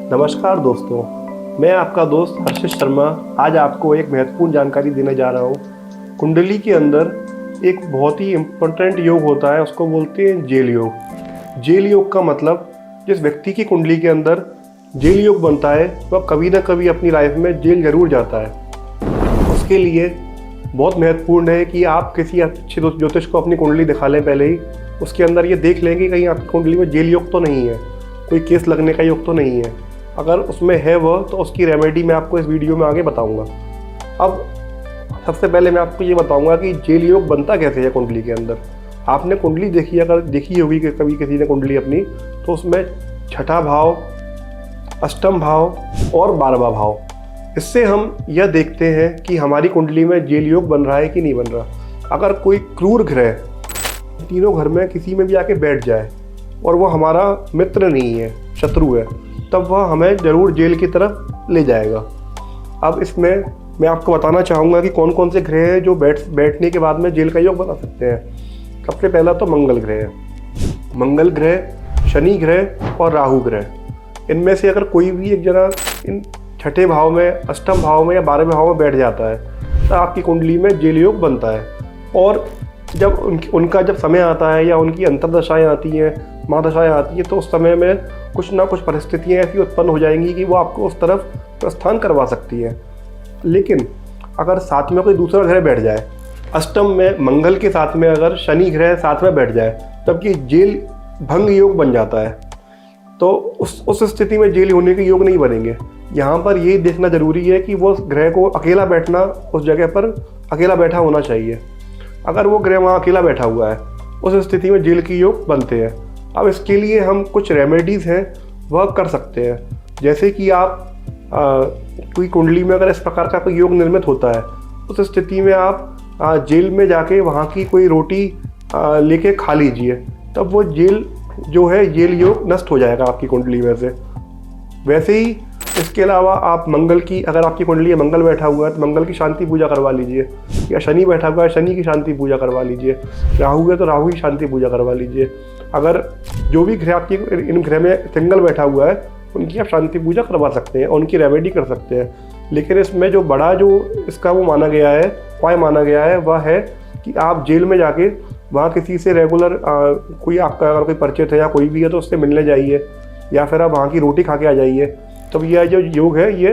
नमस्कार दोस्तों, मैं आपका दोस्त हर्षित शर्मा आज आपको एक महत्वपूर्ण जानकारी देने जा रहा हूँ। कुंडली के अंदर एक बहुत ही इम्पोर्टेंट योग होता है, उसको बोलते हैं जेल योग। जेल योग का मतलब जिस व्यक्ति की कुंडली के अंदर जेल योग बनता है वह कभी ना कभी अपनी लाइफ में जेल जरूर जाता है। उसके लिए बहुत महत्वपूर्ण है कि आप किसी अच्छे ज्योतिष को अपनी कुंडली दिखा लें। पहले ही उसके अंदर ये देख लें कि कहीं आपकी कुंडली में जेल योग तो नहीं है, कोई केस लगने का योग तो नहीं है। अगर उसमें है वह तो उसकी रेमेडी मैं आपको इस वीडियो में आगे बताऊंगा। अब सबसे पहले मैं आपको ये बताऊंगा कि जेल योग बनता कैसे है कुंडली के अंदर। आपने कुंडली अगर देखी होगी कि कभी किसी ने कुंडली अपनी, तो उसमें छठा भाव, अष्टम भाव और 12वां भाव, इससे हम यह देखते हैं कि हमारी कुंडली में जेल योग बन रहा है कि नहीं बन रहा। अगर कोई क्रूर ग्रह तीनों घर में किसी में भी आके बैठ जाए और वह हमारा मित्र नहीं है, शत्रु है, तब वह हमें ज़रूर जेल की तरफ ले जाएगा। अब इसमें मैं आपको बताना चाहूँगा कि कौन कौन से ग्रह हैं जो बैठने के बाद में जेल का योग बना सकते हैं। सबसे पहला तो मंगल ग्रह है। मंगल ग्रह, शनि ग्रह और राहु ग्रह, इनमें से अगर कोई भी एक जना इन छठे भाव में, अष्टम भाव में या 12वें भाव में बैठ जाता है तो आपकी कुंडली में जेल योग बनता है। और जब उनका जब समय आता है या उनकी अंतर्दशाएँ आती हैं, महादशाएँ आती हैं, तो उस समय में कुछ ना कुछ परिस्थितियाँ ऐसी उत्पन्न हो जाएंगी कि वो आपको उस तरफ प्रस्थान करवा सकती है। लेकिन अगर साथ में कोई दूसरा ग्रह बैठ जाए, अष्टम में मंगल के साथ में अगर शनि ग्रह साथ में बैठ जाए, तब ये जेल भंग योग बन जाता है। तो उस स्थिति में जेल होने के योग नहीं बनेंगे। यहाँ पर ये देखना जरूरी है कि वो ग्रह को अकेला बैठना, उस जगह पर अकेला बैठा होना चाहिए। अगर वो ग्रह वहाँ अकेला बैठा हुआ है, उस स्थिति में जेल के योग बनते हैं। अब इसके लिए हम कुछ रेमेडीज़ हैं वह कर सकते हैं। जैसे कि आप कोई कुंडली में अगर इस प्रकार का कोई योग निर्मित होता है, उस स्थिति में आप जेल में जाके वहाँ की कोई रोटी लेके खा लीजिए, तब वो जेल जो है जेल योग नष्ट हो जाएगा आपकी कुंडली में से। वैसे ही इसके अलावा आप मंगल की, अगर आपकी कुंडली में मंगल बैठा हुआ है तो मंगल की शांति पूजा करवा लीजिए, या शनि बैठा हुआ है शनि की शांति पूजा करवा लीजिए, राहु है तो राहु की शांति पूजा करवा लीजिए। अगर जो भी ग्रह आपकी इन ग्रह में सिंगल बैठा हुआ है उनकी आप शांति पूजा करवा सकते हैं, उनकी रेमेडी कर सकते हैं। लेकिन इसमें जो बड़ा जो इसका वो माना गया है, उपाय माना गया है, वह है कि आप जेल में जाके वहाँ किसी से रेगुलर कोई आपका अगर कोई परिचित है या कोई भी है तो उससे मिलने जाइए, या फिर आप वहाँ की रोटी खा के आ जाइए। तब यह जो योग है ये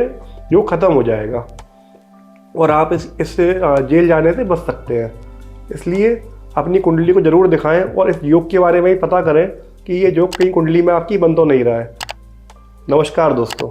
योग ख़त्म हो जाएगा और आप इससे जेल जाने से बच सकते हैं। इसलिए अपनी कुंडली को ज़रूर दिखाएं और इस योग के बारे में ही पता करें कि ये योग कहीं कुंडली में आपकी बन तो नहीं रहा है। नमस्कार दोस्तों।